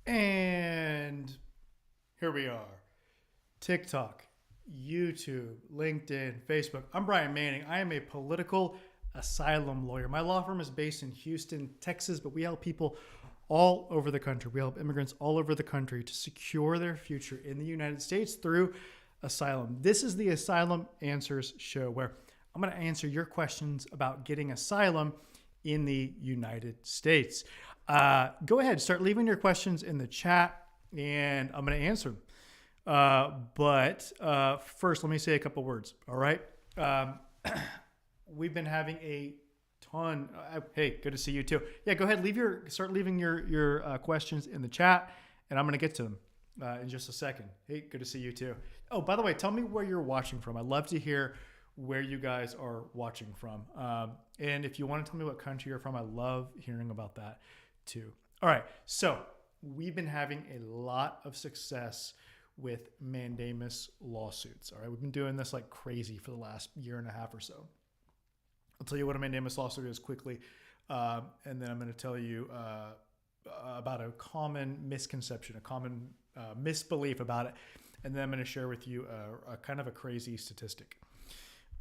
And here we are. TikTok, YouTube, LinkedIn, Facebook. I'm Brian Manning. I am a political asylum lawyer. My law firm is based in Houston, Texas, but we help people all over the country. We help immigrants all over the country to secure their future in the United States through asylum. This is the Asylum Answers Show, where I'm going to answer your questions about getting asylum in the United States. Go ahead, start leaving your questions in the chat, and I'm going to answer them. But first, let me say a couple words. All right. We've been having a ton. Hey, good to see you too. Yeah, go ahead. Start leaving your questions in the chat, and I'm going to get to them in just a second. Hey, good to see you too. Oh, by the way, tell me where you're watching from. I'd love to hear where you guys are watching from. And if you want to tell me what country you're from, I love hearing about that too. All right. So we've been having a lot of success with Mandamus lawsuits. All right. We've been doing this like crazy for the last year and a half or so. I'll tell you what a Mandamus lawsuit is quickly. And then I'm going to tell you about a common misconception, a common misbelief about it. And then I'm going to share with you a kind of a crazy statistic.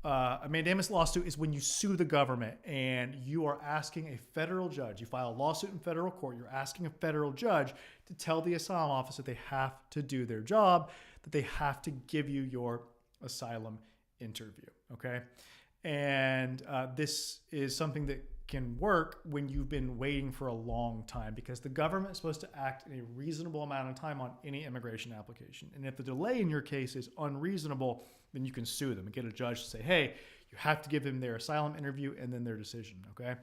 A mandamus lawsuit is when you sue the government and you are asking a federal judge, you file a lawsuit in federal court, you're asking a federal judge to tell the asylum office that they have to do their job, that they have to give you your asylum interview, okay? And this is something that can work when you've been waiting for a long time, because the government is supposed to act in a reasonable amount of time on any immigration application. And if the delay in your case is unreasonable, then you can sue them and get a judge to say, hey, you have to give them their asylum interview and then their decision, okay?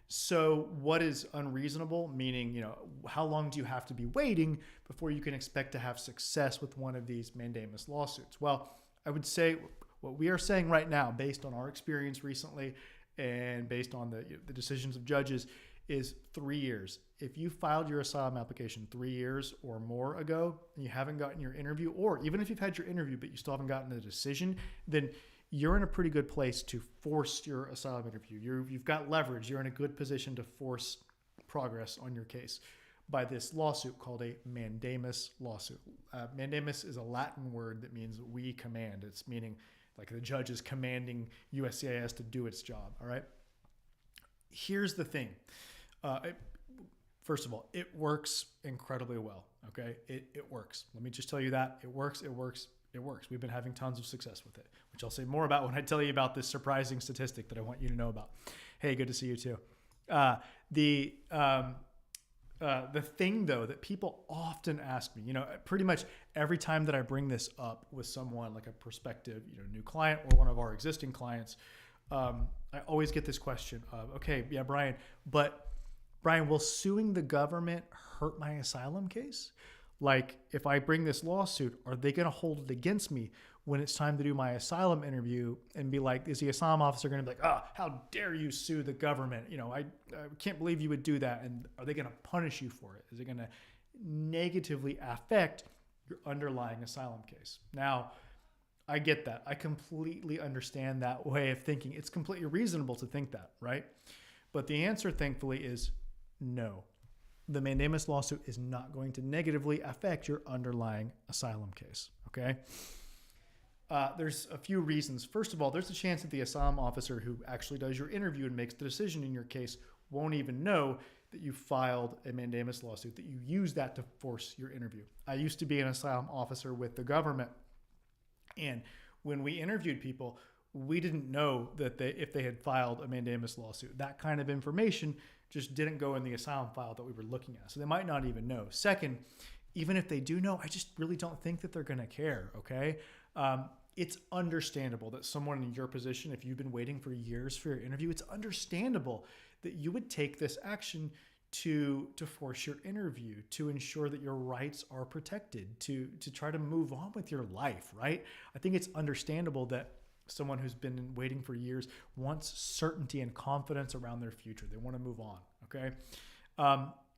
So what is unreasonable? Meaning, how long do you have to be waiting before you can expect to have success with one of these mandamus lawsuits? Well, I would say what we are saying right now, based on our experience recently and based on the decisions of judges, is 3 years. If you filed your asylum application 3 years or more ago and you haven't gotten your interview, or even if you've had your interview but you still haven't gotten a decision, then you're in a pretty good place to force your asylum interview. You've got leverage. You're in a good position to force progress on your case by this lawsuit called a mandamus lawsuit. Mandamus is a Latin word that means we command. It's meaning like the judge is commanding USCIS to do its job, all right? Here's the thing. First of all, it works incredibly well, okay? It works. Let me just tell you that. It works. We've been having tons of success with it, which I'll say more about when I tell you about this surprising statistic that I want you to know about. Hey, good to see you too. The thing, though, that people often ask me, pretty much every time that I bring this up with someone, like a prospective, new client or one of our existing clients, I always get this question of, okay, yeah, Brian, will suing the government hurt my asylum case? Like, if I bring this lawsuit, are they going to hold it against me when it's time to do my asylum interview and be like, is the asylum officer going to be like, how dare you sue the government? I can't believe you would do that. And are they going to punish you for it? Is it going to negatively affect your underlying asylum case? Now, I get that. I completely understand that way of thinking. It's completely reasonable to think that, right? But the answer, thankfully, is no. The mandamus lawsuit is not going to negatively affect your underlying asylum case, okay? There's a few reasons. First of all, there's a chance that the asylum officer who actually does your interview and makes the decision in your case won't even know that you filed a mandamus lawsuit, that you use that to force your interview. I used to be an asylum officer with the government, and when we interviewed people, we didn't know that if they had filed a mandamus lawsuit. That kind of information just didn't go in the asylum file that we were looking at. So they might not even know. Second, even if they do know, I just really don't think that they're going to care, okay? It's understandable that someone in your position, if you've been waiting for years for your interview, it's understandable that you would take this action to force your interview, to ensure that your rights are protected, to try to move on with your life, right? I think it's understandable that someone who's been waiting for years wants certainty and confidence around their future. They want to move on, okay?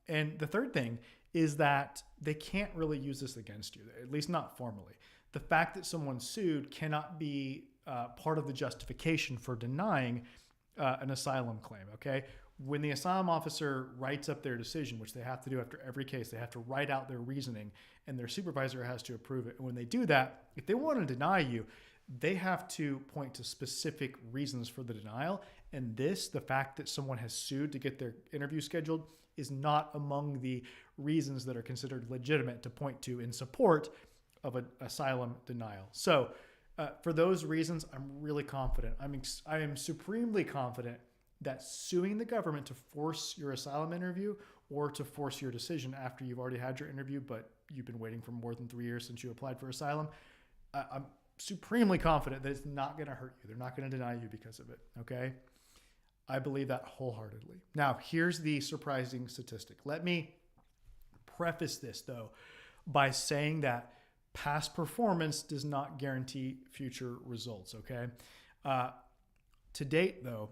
And the third thing is that they can't really use this against you, at least not formally. The fact that someone sued cannot be part of the justification for denying an asylum claim, okay? when the asylum officer writes up their decision, which they have to do after every case, they have to write out their reasoning and their supervisor has to approve it. And when they do that, if they want to deny you, they have to point to specific reasons for the denial. And the fact that someone has sued to get their interview scheduled, is not among the reasons that are considered legitimate to point to in support of an asylum denial. So for those reasons, I'm really confident. I am supremely confident that suing the government to force your asylum interview or to force your decision after you've already had your interview, but you've been waiting for more than 3 years since you applied for asylum, I'm supremely confident that it's not going to hurt you. They're not going to deny you because of it. Okay. I believe that wholeheartedly. Now, here's the surprising statistic. Let me preface this, though, by saying that past performance does not guarantee future results, okay? To date, though,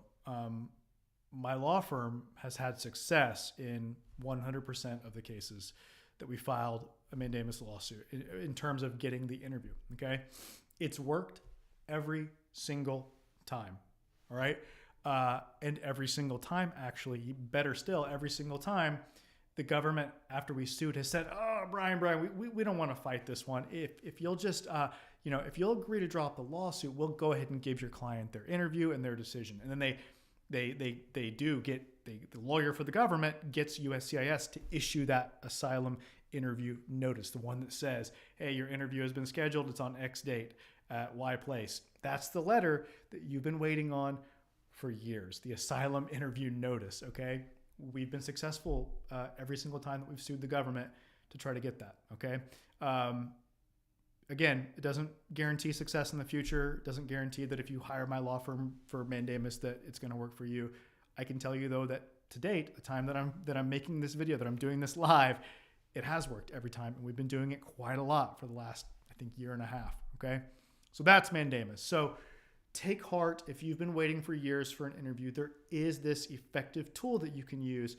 my law firm has had success in 100% of the cases that we filed a mandamus lawsuit in terms of getting the interview, okay? It's worked every single time, all right? And every single time, actually, better still, every single time, the government, after we sued, has said, "Oh, Brian, we don't want to fight this one. If you'll just, if you'll agree to drop the lawsuit, we'll go ahead and give your client their interview and their decision." And then the lawyer for the government gets USCIS to issue that asylum interview notice, the one that says, "Hey, your interview has been scheduled. It's on X date at Y place." That's the letter that you've been waiting on for years, the asylum interview notice, okay? We've been successful every single time that we've sued the government to try to get that, okay? Again, it doesn't guarantee success in the future. It doesn't guarantee that if you hire my law firm for mandamus that it's going to work for you. I can tell you, though, that to date, the time that I'm making this video, that I'm doing this live, it has worked every time, and we've been doing it quite a lot for the last, I think, year and a half, okay? So that's mandamus. So take heart. If you've been waiting for years for an interview, there is this effective tool that you can use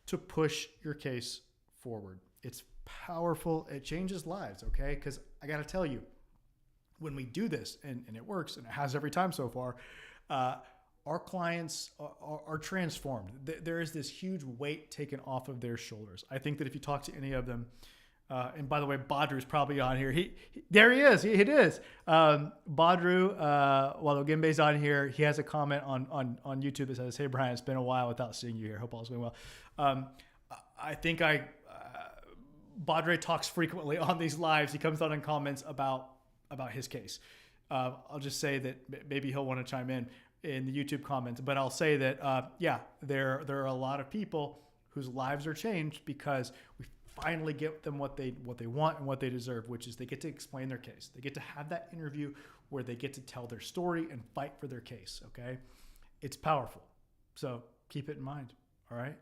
to push your case forward. It's powerful. It changes lives, okay? Because I got to tell you, when we do this, and it works, and it has every time so far, our clients are transformed. There is this huge weight taken off of their shoulders. I think that if you talk to any of them, and by the way, Badru's probably on here. There he is. It is. Badru, while Ogimbe's on here, he has a comment on YouTube that says, "Hey, Brian, it's been a while without seeing you here. Hope all's going well." I think Badru talks frequently on these lives. He comes on and comments about his case. I'll just say that maybe he'll want to chime in the YouTube comments, but I'll say that, there are a lot of people whose lives are changed because we finally get them what they want and what they deserve, which is they get to explain their case. They get to have that interview where they get to tell their story and fight for their case, okay? It's powerful. So keep it in mind, all right?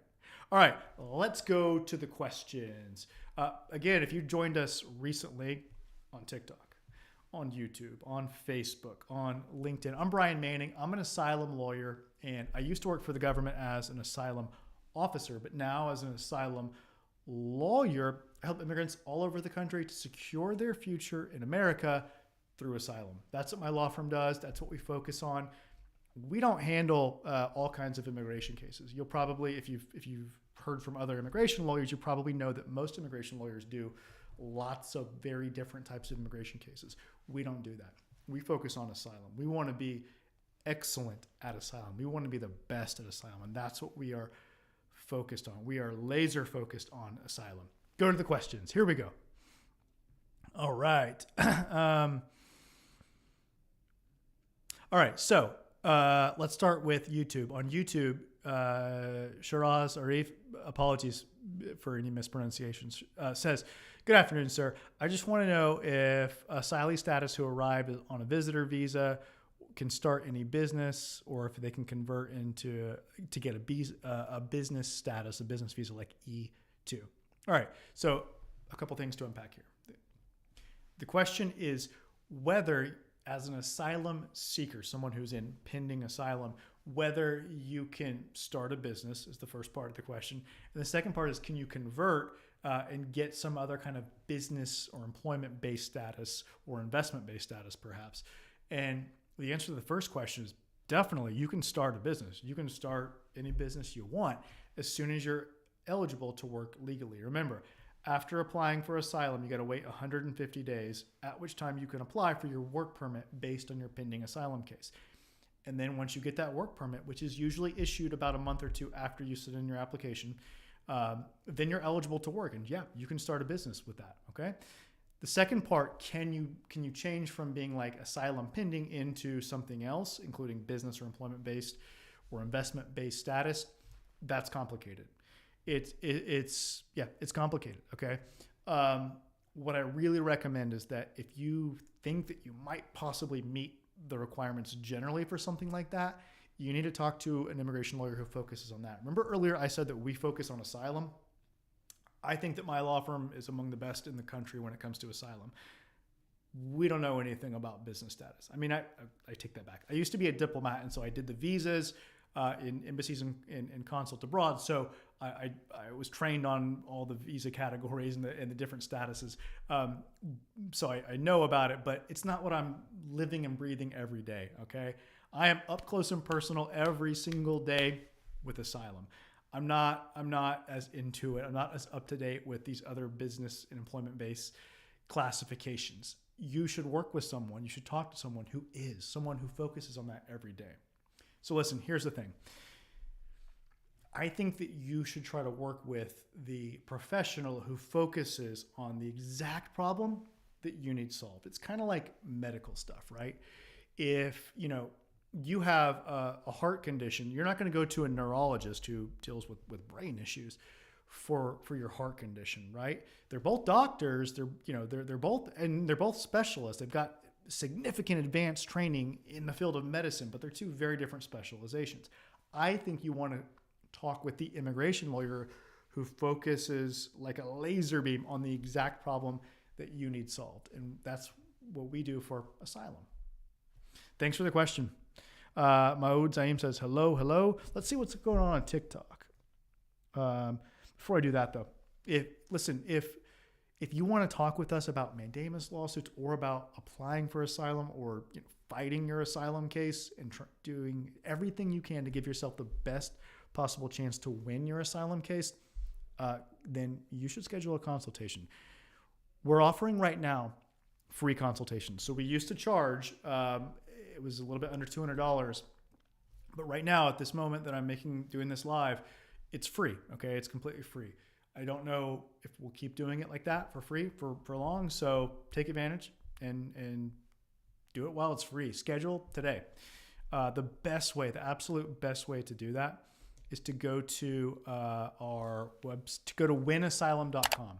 All right, let's go to the questions. Again, if you joined us recently on TikTok, on YouTube, on Facebook, on LinkedIn, I'm Brian Manning. I'm an asylum lawyer, and I used to work for the government as an asylum officer, but now as an asylum lawyer, I help immigrants all over the country to secure their future in America through asylum. That's what my law firm does. That's what we focus on. We don't handle all kinds of immigration cases. You'll probably, if you've heard from other immigration lawyers, you probably know that most immigration lawyers do lots of very different types of immigration cases. We don't do that. We focus on asylum. We want to be excellent at asylum. We want to be the best at asylum, and that's what we are focused on. We are laser focused on asylum. Go to the questions. Here we go. All right. All right. So let's start with YouTube. On YouTube, Shiraz Arif, apologies for any mispronunciations, says, "Good afternoon, sir. I just want to know if asylee status who arrived on a visitor visa can start any business, or if they can convert to get a business status, a business visa like E2. All right. So a couple things to unpack here. The question is whether, as an asylum seeker, someone who's in pending asylum, whether you can start a business is the first part of the question. And the second part is, can you convert and get some other kind of business or employment-based status or investment-based status, perhaps? And the answer to the first question is definitely you can start a business. You can start any business you want as soon as you're eligible to work legally. Remember, after applying for asylum, you got to wait 150 days, at which time you can apply for your work permit based on your pending asylum case. And then once you get that work permit, which is usually issued about a month or two after you send in your application, then you're eligible to work. And yeah, you can start a business with that, okay? The second part, can you change from being like asylum pending into something else, including business or employment-based or investment-based status? That's complicated. It's complicated, okay? What I really recommend is that if you think that you might possibly meet the requirements generally for something like that, you need to talk to an immigration lawyer who focuses on that. Remember earlier I said that we focus on asylum? I think that my law firm is among the best in the country when it comes to asylum. We don't know anything about business status. I mean, I take that back. I used to be a diplomat, and so I did the visas in embassies and consulate abroad. So I was trained on all the visa categories and the different statuses. So I know about it, but it's not what I'm living and breathing every day, okay? I am up close and personal every single day with asylum. I'm not as into it. I'm not as up to date with these other business and employment-based classifications. You should work with someone. You should talk to someone who focuses on that every day. So listen, here's the thing. I think that you should try to work with the professional who focuses on the exact problem that you need solved. It's kind of like medical stuff, right? If, you have a heart condition, you're not going to go to a neurologist who deals with brain issues for your heart condition, right? They're both doctors. They're both specialists. They've got significant advanced training in the field of medicine, but they're two very different specializations. I think you want to talk with the immigration lawyer who focuses like a laser beam on the exact problem that you need solved. And that's what we do for asylum. Thanks for the question. Maoud Zaim says, hello. Let's see what's going on TikTok. Before I do that though, if you want to talk with us about Mandamus lawsuits or about applying for asylum or fighting your asylum case and doing everything you can to give yourself the best possible chance to win your asylum case, then you should schedule a consultation. We're offering right now free consultations. So we used to charge, it was a little bit under $200, but right now at this moment that I'm doing this live, it's free. Okay. It's completely free. I don't know if we'll keep doing it like that for free for long. So take advantage and do it while it's free. Schedule today. The absolute best way to do that is to go to go to winasylum.com.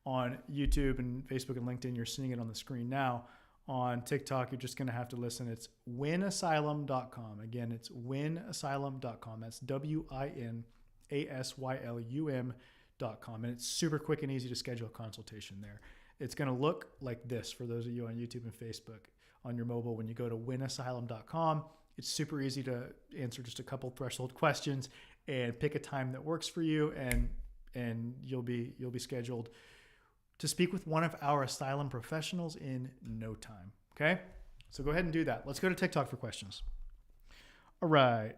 On YouTube and Facebook and LinkedIn, you're seeing it on the screen now. On TikTok, you're just going to have to listen. It's winasylum.com. Again, it's winasylum.com. That's WINASYLUM.com. And it's super quick and easy to schedule a consultation there. It's going to look like this for those of you on YouTube and Facebook on your mobile. When you go to winasylum.com, it's super easy to answer just a couple threshold questions and pick a time that works for you, and you'll be scheduled to speak with one of our asylum professionals in no time. Okay? So go ahead and do that. Let's go to TikTok for questions. All right.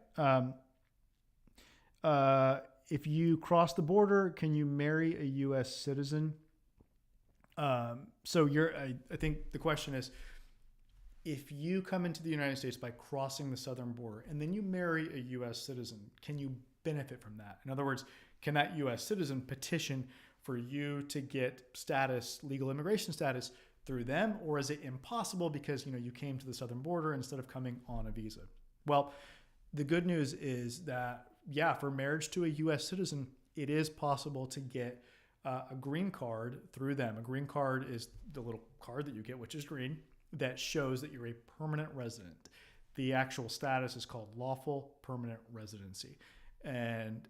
If you cross the border, can you marry a U.S. citizen? I think the question is, if you come into the United States by crossing the southern border and then you marry a U.S. citizen, can you benefit from that? In other words, can that U.S. citizen petition for you to get legal immigration status through them? Or is it impossible because, you came to the southern border instead of coming on a visa? Well, the good news is that, for marriage to a U.S. citizen, it is possible to get a green card through them. A green card is the little card that you get, which is green, that shows that you're a permanent resident. The actual status is called lawful permanent residency. And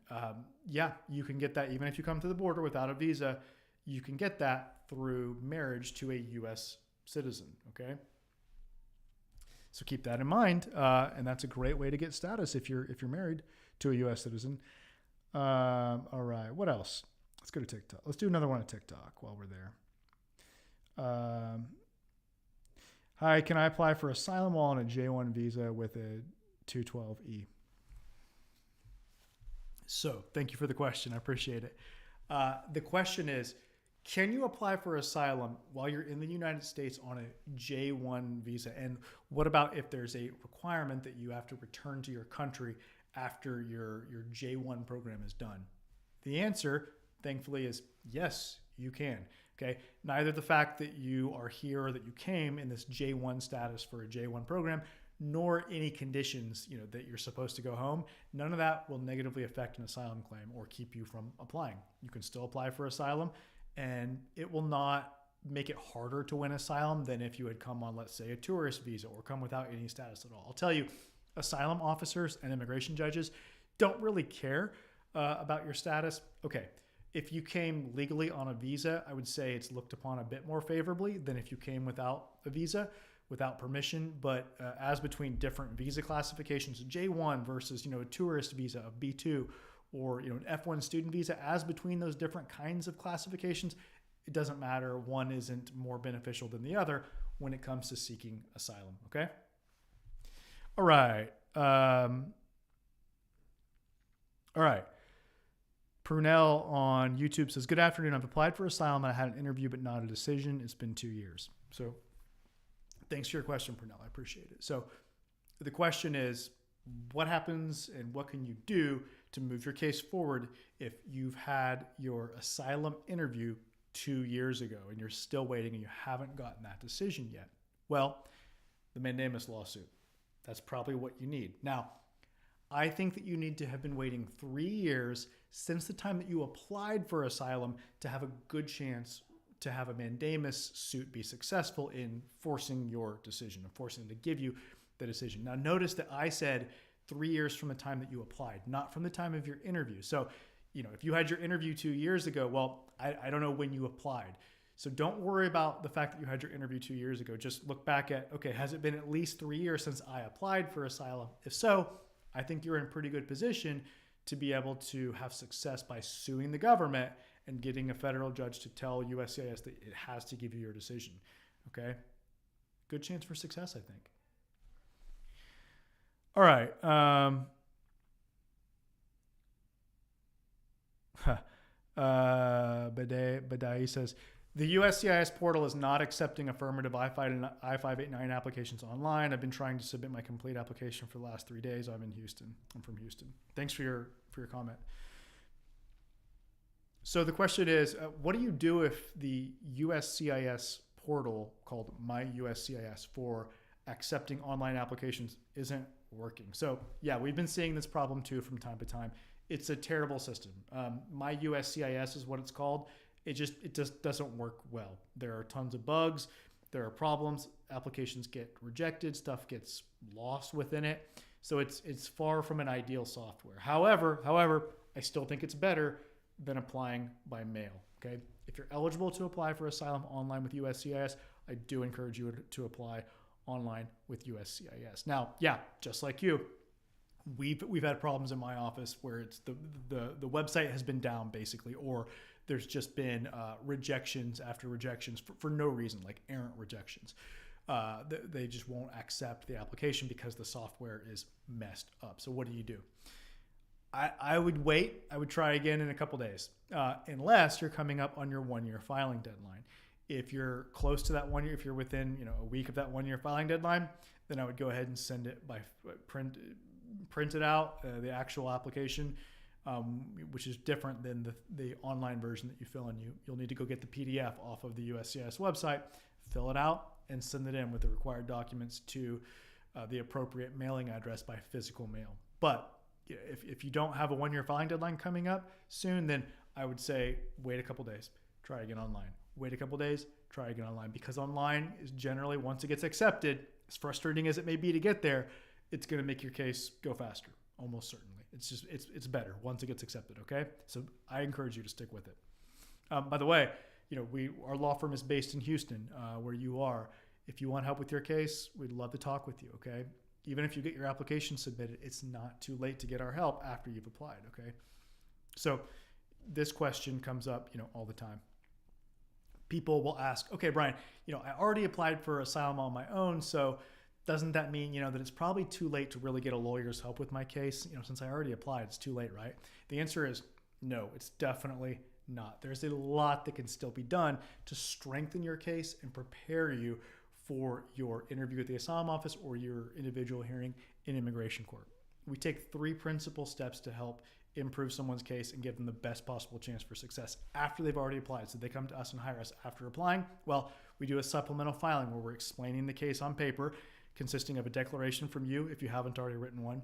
you can get that even if you come to the border without a visa. You can get that through marriage to a U.S. citizen. Okay, so keep that in mind, and that's a great way to get status if you're married to a U.S. citizen. All right, what else? Let's go to TikTok. Let's do another one on TikTok while we're there. Hi, can I apply for asylum while on a J1 visa with a 212E? So thank you for the question. I appreciate it. The question is, can you apply for asylum while you're in the United States on a J1 visa? And what about if there's a requirement that you have to return to your country after your J1 program is done? The answer, thankfully, is yes, you can. Okay. Neither the fact that you are here or that you came in this J1 status for a J1 program, nor any conditions, that you're supposed to go home. None of that will negatively affect an asylum claim or keep you from applying. You can still apply for asylum, and it will not make it harder to win asylum than if you had come on, let's say, a tourist visa or come without any status at all. I'll tell you, asylum officers and immigration judges don't really care about your status. Okay, if you came legally on a visa, I would say it's looked upon a bit more favorably than if you came without a visa, without permission. But as between different visa classifications, J1 versus, a tourist visa of B2, or an F1 student visa, as between those different kinds of classifications, it doesn't matter. One isn't more beneficial than the other when it comes to seeking asylum. Okay. All right. All right. Prunell on YouTube says, good afternoon. I've applied for asylum. I had an interview, but not a decision. It's been 2 years. So thanks for your question, Prunell. I appreciate it. So the question is, what happens and what can you do to move your case forward if you've had your asylum interview 2 years ago and you're still waiting and you haven't gotten that decision yet? Well, the Mandamus lawsuit. That's probably what you need. Now, I think that you need to have been waiting 3 years since the time that you applied for asylum to have a good chance to have a mandamus suit be successful in forcing your decision, and forcing them to give you the decision. Now, notice that I said 3 years from the time that you applied, not from the time of your interview. So, if you had your interview 2 years ago, well, I don't know when you applied. So don't worry about the fact that you had your interview 2 years ago. Just look back at, okay, has it been at least 3 years since I applied for asylum? If so, I think you're in a pretty good position to be able to have success by suing the government and getting a federal judge to tell USCIS that it has to give you your decision. Okay? Good chance for success, I think. All right. Badai says, the USCIS portal is not accepting affirmative I-589 applications online. I've been trying to submit my complete application for the last 3 days. I'm in Houston. I'm from Houston. Thanks for your comment. So the question is, what do you do if the USCIS portal called My USCIS for accepting online applications isn't working? So yeah, we've been seeing this problem too from time to time. It's a terrible system. My USCIS is what it's called. It just doesn't work well. There are tons of bugs. There are problems. Applications get rejected. Stuff gets lost within it. So it's far from an ideal software. However, I still think it's better than applying by mail. Okay. If you're eligible to apply for asylum online with USCIS, I do encourage you to apply online with USCIS. Now, yeah, just like you, we've had problems in my office where it's the website has been down basically, or there's just been rejections after rejections for no reason, like errant rejections. They just won't accept the application because the software is messed up. So what do? I would wait. I would try again in a couple days, unless you're coming up on your 1 year filing deadline. If you're close to that 1 year, if you're within a week of that 1 year filing deadline, then I would go ahead and send it by print it out, the actual application, which is different than the online version that you fill in. You'll need to go get the PDF off of the USCIS website, fill it out, and send it in with the required documents to the appropriate mailing address by physical mail. But if you don't have a 1 year filing deadline coming up soon, then I would say wait a couple days, try again online. Wait a couple days, try again online, because online is generally, once it gets accepted, as frustrating as it may be to get there, it's going to make your case go faster, almost certainly. It's better once it gets accepted. Okay, so I encourage you to stick with it. By the way, our law firm is based in Houston, where you are. If you want help with your case, we'd love to talk with you. Okay, even if you get your application submitted, it's not too late to get our help after you've applied. Okay, so this question comes up, all the time. People will ask, okay, Brian, I already applied for asylum on my own, so doesn't that mean, that it's probably too late to really get a lawyer's help with my case? Since I already applied, it's too late, right? The answer is no, it's definitely not. There's a lot that can still be done to strengthen your case and prepare you for your interview at the asylum office or your individual hearing in immigration court. We take 3 principal steps to help improve someone's case and give them the best possible chance for success after they've already applied. So they come to us and hire us after applying. Well, we do a supplemental filing where we're explaining the case on paper, consisting of a declaration from you, if you haven't already written one,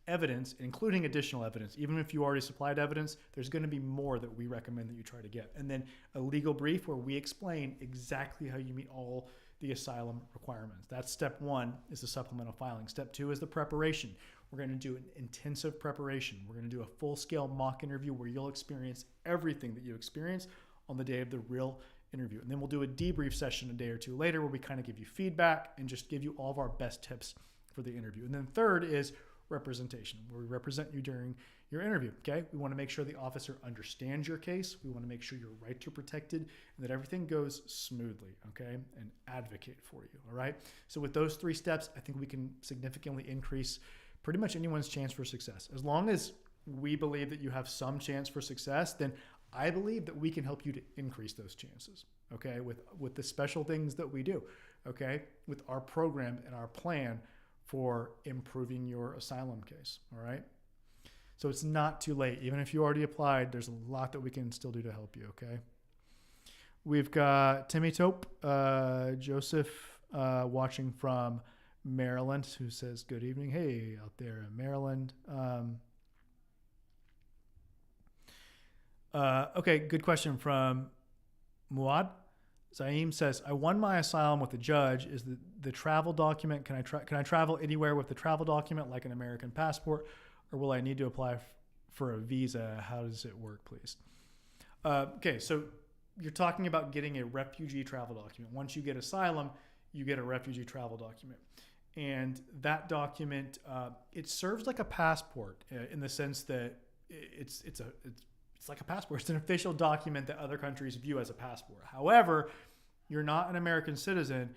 evidence, including additional evidence. Even if you already supplied evidence, there's going to be more that we recommend that you try to get. And then a legal brief where we explain exactly how you meet all the asylum requirements. That's step 1, is the supplemental filing. Step 2 is the preparation. We're going to do an intensive preparation. We're going to do a full-scale mock interview where you'll experience everything that you experience on the day of the real interview. And then we'll do a debrief session a day or 2 later where we kind of give you feedback and just give you all of our best tips for the interview. And then third is representation, where we represent you during your interview. Okay, we want to make sure the officer understands your case. We want to make sure your rights are protected and that everything goes smoothly. Okay, and advocate for you. All right. So with those 3 steps, I think we can significantly increase pretty much anyone's chance for success. As long as we believe that you have some chance for success, then I believe that we can help you to increase those chances. Okay, with the special things that we do. Okay, with our program and our plan for improving your asylum case. All right. So it's not too late. Even if you already applied, there's a lot that we can still do to help you. Okay. We've got Timmy Tope, Joseph, watching from Maryland, who says, good evening. Hey, out there in Maryland. Okay. Good question from Muad. Zaim says, I won my asylum with the judge. Is the travel document, can I travel anywhere with the travel document like an American passport, or will I need to apply for a visa? How does it work, please? Okay, so you're talking about getting a refugee travel document. Once you get asylum, you get a refugee travel document. And that document, it serves like a passport in the sense that it's like a passport. It's an official document that other countries view as a passport. However, you're not an American citizen,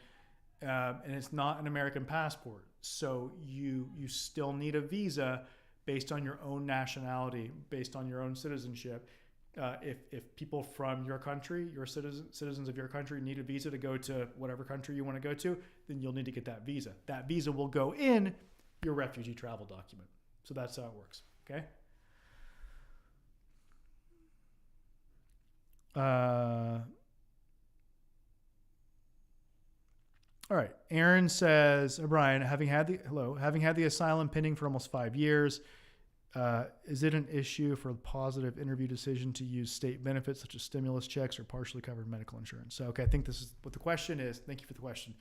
and it's not an American passport. So you still need a visa based on your own nationality, based on your own citizenship. If people from your country, your citizens of your country need a visa to go to whatever country you want to go to, then you'll need to get that visa. That visa will go in your refugee travel document. So that's how it works. Okay. All right. Aaron says, Brian, having had the asylum pending for almost 5 years, is it an issue for a positive interview decision to use state benefits such as stimulus checks or partially covered medical insurance? So, okay, I think this is what the question is. Thank you for the question,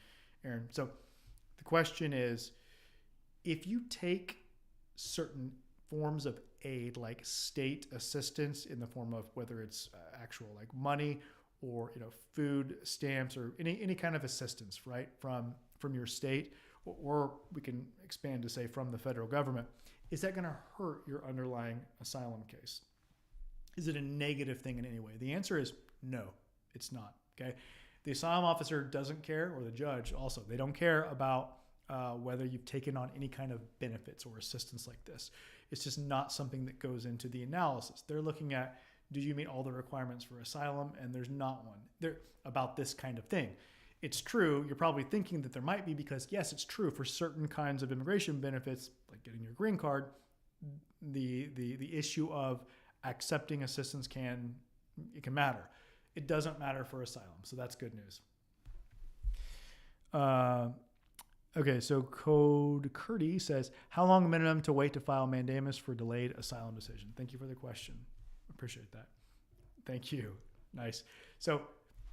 Aaron. So the question is, if you take certain forms of aid like state assistance in the form of whether it's actual like money or food stamps or any kind of assistance, right, from your state, or we can expand to say from the federal government, is that going to hurt your underlying asylum case? Is it a negative thing in any way? The answer is no, it's not. Okay, the asylum officer doesn't care, or the judge also, they don't care about whether you've taken on any kind of benefits or assistance like this. It's just not something that goes into the analysis. They're looking at, do you meet all the requirements for asylum? And there's not one there about this kind of thing. It's true. You're probably thinking that there might be, because yes, it's true for certain kinds of immigration benefits, like getting your green card, the issue of accepting assistance can matter. It doesn't matter for asylum. So that's good news. Okay, so Code Curdy says, how long minimum to wait to file mandamus for delayed asylum decision? Thank you for the question. Appreciate that. Thank you. Nice. So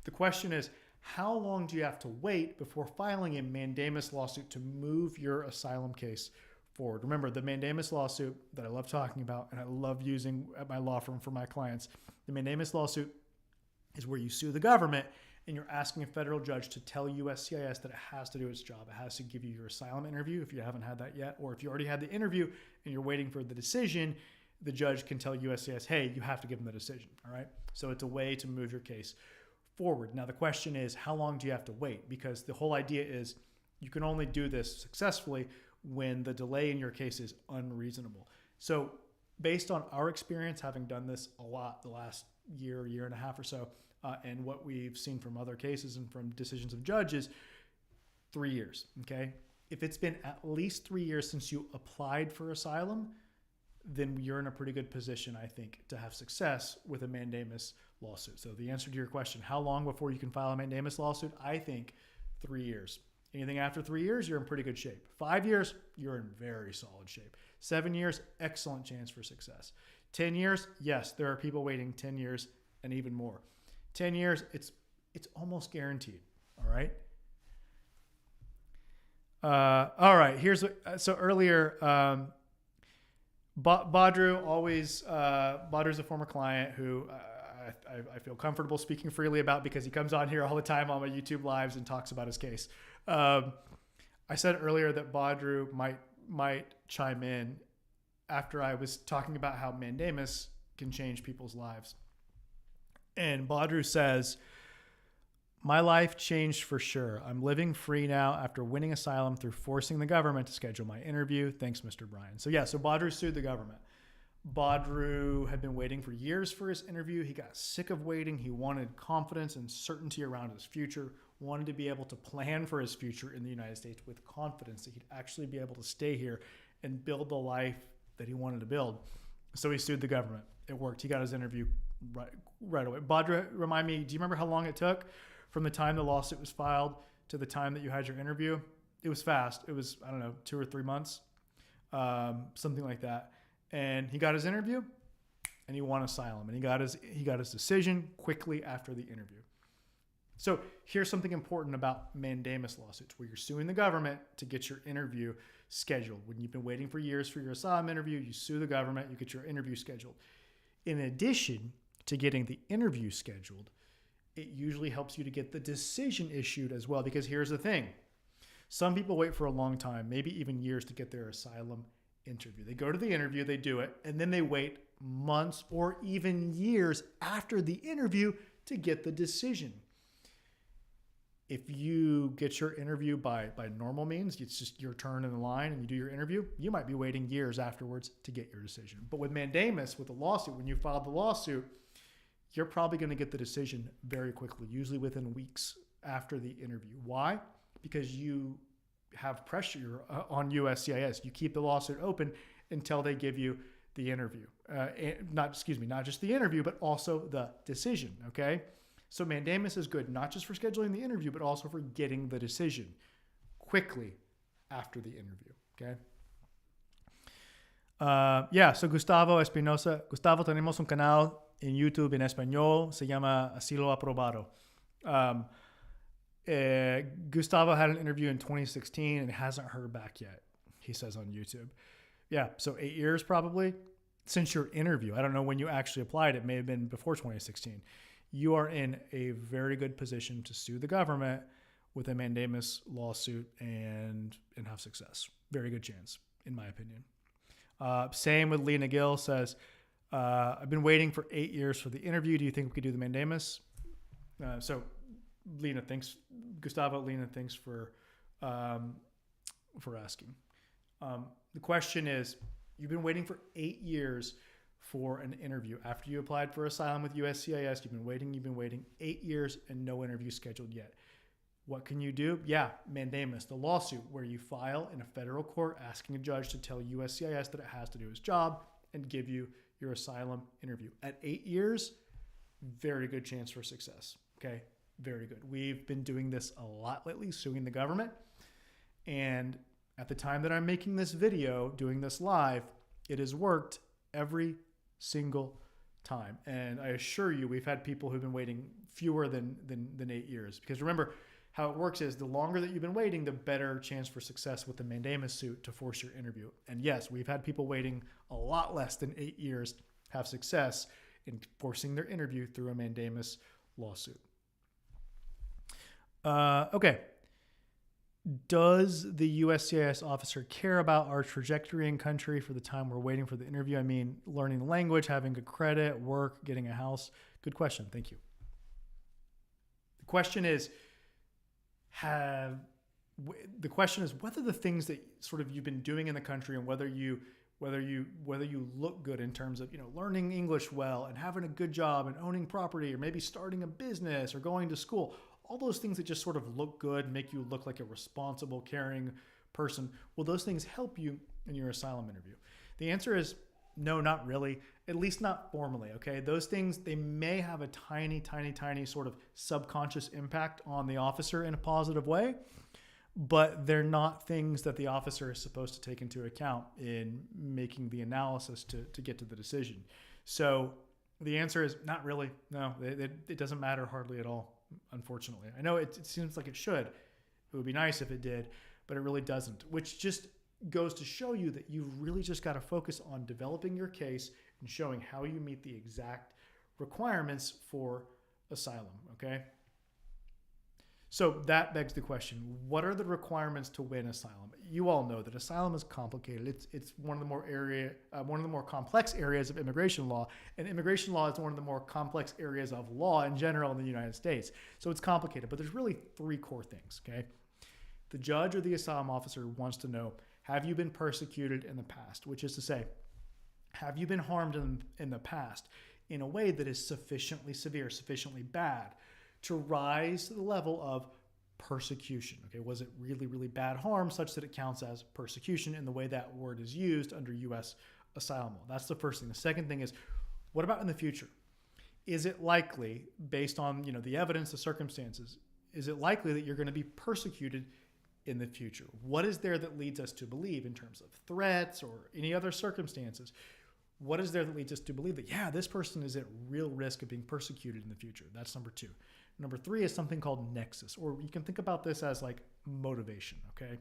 the question is, how long do you have to wait before filing a mandamus lawsuit to move your asylum case forward? Remember, the mandamus lawsuit that I love talking about and I love using at my law firm for my clients, the mandamus lawsuit is where you sue the government and you're asking a federal judge to tell USCIS that it has to do its job. It has to give you your asylum interview if you haven't had that yet, or if you already had the interview and you're waiting for the decision, the judge can tell USCIS, hey, you have to give them the decision, all right? So it's a way to move your case forward. Now, the question is, how long do you have to wait? Because the whole idea is You can only do this successfully when the delay in your case is unreasonable. So based on our experience, having done this a lot the last year and a half or so, and what we've seen from other cases and from decisions of judges, 3 years, okay? If it's been at least 3 years since you applied for asylum, then you're in a pretty good position, I think, to have success with a mandamus lawsuit. So the answer to your question, how long before you can file a mandamus lawsuit? I think 3 years. Anything after 3 years, you're in pretty good shape. 5 years, you're in very solid shape. 7 years, excellent chance for success. 10 years, yes, there are people waiting 10 years and even more. 10 years, it's almost guaranteed, all right? All right, here's what, so earlier, Badru Badru's a former client who I feel comfortable speaking freely about because he comes on here all the time on my YouTube lives and talks about his case. I said earlier that Badru might chime in after I was talking about how mandamus can change people's lives. And Badru says, my life changed for sure. I'm living free now after winning asylum through forcing the government to schedule my interview. Thanks, Mr. Bryan. So so Badru sued the government. Badru had been waiting for years for his interview. He got sick of waiting. He wanted confidence and certainty around his future, wanted to be able to plan for his future in the United States with confidence that he'd actually be able to stay here and build the life that he wanted to build. So he sued the government. It worked. He got his interview right away. Badru, remind me, do you remember how long it took from the time the lawsuit was filed to the time that you had your interview? It was fast. It was, 2 or 3 months, something like that. And he got his interview and he won asylum, and he got his decision quickly after the interview. So here's something important about mandamus lawsuits, where you're suing the government to get your interview scheduled. When you've been waiting for years for your asylum interview, you sue the government, you get your interview scheduled. In addition to getting the interview scheduled, it usually helps you to get the decision issued as well. Because here's the thing. Some people wait for a long time, maybe even years, to get their asylum interview. They go to the interview, they do it, and then they wait months or even years after the interview to get the decision. If you get your interview by normal means, it's just your turn in the line and you do your interview, you might be waiting years afterwards to get your decision. But with mandamus, with a lawsuit, when you filed the lawsuit, you're probably going to get the decision very quickly, usually within weeks after the interview. Why? Because you have pressure on USCIS. You keep the lawsuit open until they give you the interview. Not just the interview, but also the decision, okay? So mandamus is good, not just for scheduling the interview, but also for getting the decision quickly after the interview, okay? So Gustavo Espinosa. Gustavo, tenemos un canal en YouTube en español, se llama Asilo Aprobado. Gustavo had an interview in 2016 and hasn't heard back yet, he says on YouTube. Yeah, so 8 years probably since your interview. I don't know when you actually applied. It may have been before 2016. You are in a very good position to sue the government with a mandamus lawsuit and have success. Very good chance, in my opinion. Same with Lena Gill says, I've been waiting for 8 years for the interview. Do you think we could do the mandamus? So Lena, thanks. Gustavo, Lena, thanks for asking. The question is, you've been waiting for 8 years for an interview. After you applied for asylum with USCIS, you've been waiting 8 years and no interview scheduled yet. What can you do? Yeah, mandamus, the lawsuit where you file in a federal court asking a judge to tell USCIS that it has to do its job and give you your asylum interview. At 8 years, very good chance for success, okay? Very good. We've been doing this a lot lately, suing the government. And at the time that I'm making this video, doing this live, it has worked every single time. And I assure you, we've had people who've been waiting fewer than 8 years. Because remember, how it works is the longer that you've been waiting, the better chance for success with the mandamus suit to force your interview. And yes, we've had people waiting a lot less than 8 years have success in forcing their interview through a mandamus lawsuit. Okay. Does the USCIS officer care about our trajectory in country for the time we're waiting for the interview? I mean, learning the language, having good credit, work, getting a house. Good question. Thank you. The question is, The question is whether the things that sort of you've been doing in the country and whether you look good in terms of, learning English well and having a good job and owning property or maybe starting a business or going to school, all those things that just sort of look good, make you look like a responsible, caring person. Will those things help you in your asylum interview? The answer is no, not really, at least not formally. Okay. Those things, they may have a tiny, tiny, tiny sort of subconscious impact on the officer in a positive way, but they're not things that the officer is supposed to take into account in making the analysis to get to the decision. So the answer is not really. No, it doesn't matter hardly at all, unfortunately. I know it seems like it should. It would be nice if it did, but it really doesn't, which just goes to show you that you've really just got to focus on developing your case and showing how you meet the exact requirements for asylum, okay? So that begs the question, what are the requirements to win asylum? You all know that asylum is complicated. It's one of the more complex areas of immigration law, and immigration law is one of the more complex areas of law in general in the United States. So it's complicated, but there's really three core things, okay? The judge or the asylum officer wants to know, have you been persecuted in the past? Which is to say, have you been harmed in the past in a way that is sufficiently severe, sufficiently bad to rise to the level of persecution? Okay, was it really, really bad harm such that it counts as persecution in the way that word is used under U.S. asylum law? That's the first thing. The second thing is, what about in the future? Is it likely, based on the evidence, the circumstances, is it likely that you're going to be persecuted in the future? What is there that leads us to believe in terms of threats or any other circumstances? What is there that leads us to believe that, yeah, this person is at real risk of being persecuted in the future? That's number two. Number three is something called nexus, or you can think about this as like motivation, okay?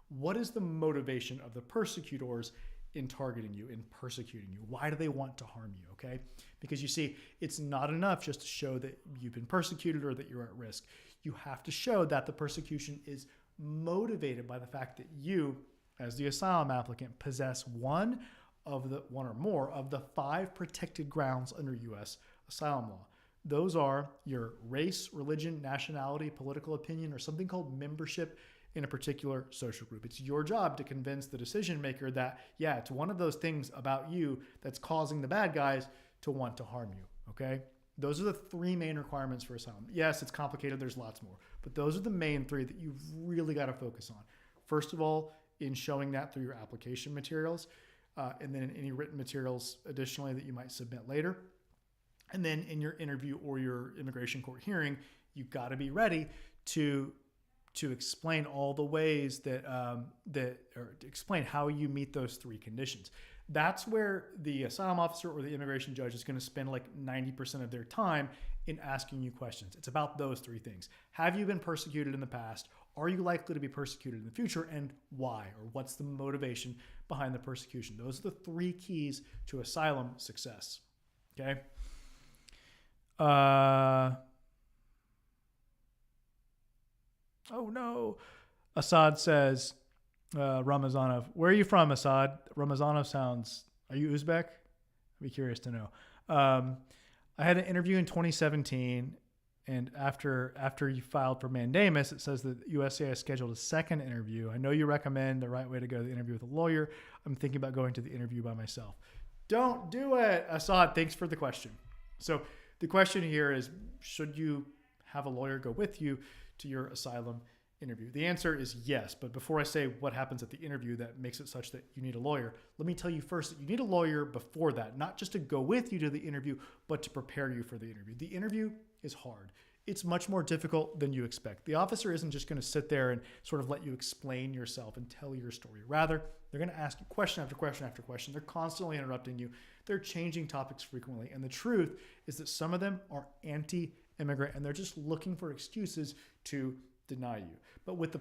What is the motivation of the persecutors in targeting you, in persecuting you? Why do they want to harm you, okay? Because you see, it's not enough just to show that you've been persecuted or that you're at risk. You have to show that the persecution is motivated by the fact that you, as the asylum applicant, possess one or more of the 5 protected grounds under U.S. asylum law. Those are your race, religion, nationality, political opinion, or something called membership in a particular social group. It's your job to convince the decision maker that, yeah, it's one of those things about you that's causing the bad guys to want to harm you, okay? Those are the 3 main requirements for asylum. Yes, it's complicated. There's lots more. But those are the main 3 that you've really got to focus on. First of all, in showing that through your application materials, and then in any written materials additionally that you might submit later. And then in your interview or your immigration court hearing, you've got to be ready to explain all the ways or to explain how you meet those 3 conditions. That's where the asylum officer or the immigration judge is going to spend like 90% of their time in asking you questions. It's about those 3 things. Have you been persecuted in the past? Are you likely to be persecuted in the future? And why? Or what's the motivation behind the persecution? Those are the 3 keys to asylum success. Okay? Oh no. Assad says, Ramazanov. Where are you from, Assad? Ramazanov sounds, are you Uzbek? I'd be curious to know. I had an interview in 2017, and after you filed for Mandamus, it says that USCIS scheduled a second interview. I know you recommend the right way to go to the interview with a lawyer. I'm thinking about going to the interview by myself. Don't do it. Assad, thanks for the question. So the question here is, should you have a lawyer go with you to your asylum interview? The answer is yes. But before I say what happens at the interview that makes it such that you need a lawyer, let me tell you first that you need a lawyer before that, not just to go with you to the interview, but to prepare you for the interview. The interview is hard. It's much more difficult than you expect. The officer isn't just going to sit there and sort of let you explain yourself and tell your story. Rather, they're going to ask you question after question after question. They're constantly interrupting you. They're changing topics frequently. And the truth is that some of them are anti-immigrant and they're just looking for excuses to deny you. But with the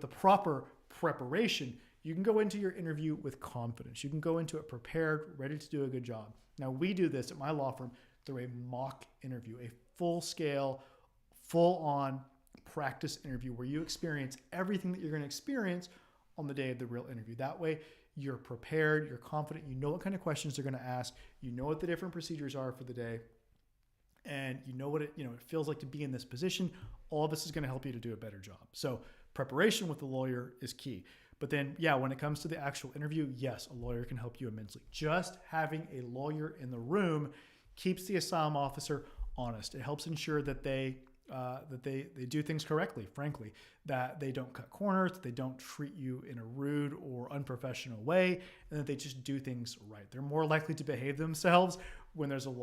proper preparation, you can go into your interview with confidence. You can go into it prepared, ready to do a good job. Now, we do this at my law firm through a mock interview, a full-scale, full-on practice interview where you experience everything that you're going to experience on the day of the real interview. That way, you're prepared, you're confident, you know what kind of questions they're going to ask, you know what the different procedures are for the day, and you know what it feels like to be in this position. All of this is going to help you to do a better job. So preparation with the lawyer is key. But then, yeah, when it comes to the actual interview, yes, a lawyer can help you immensely. Just having a lawyer in the room keeps the asylum officer honest. It helps ensure that they do things correctly, frankly, that they don't cut corners, that they don't treat you in a rude or unprofessional way, and that they just do things right. They're more likely to behave themselves when there's a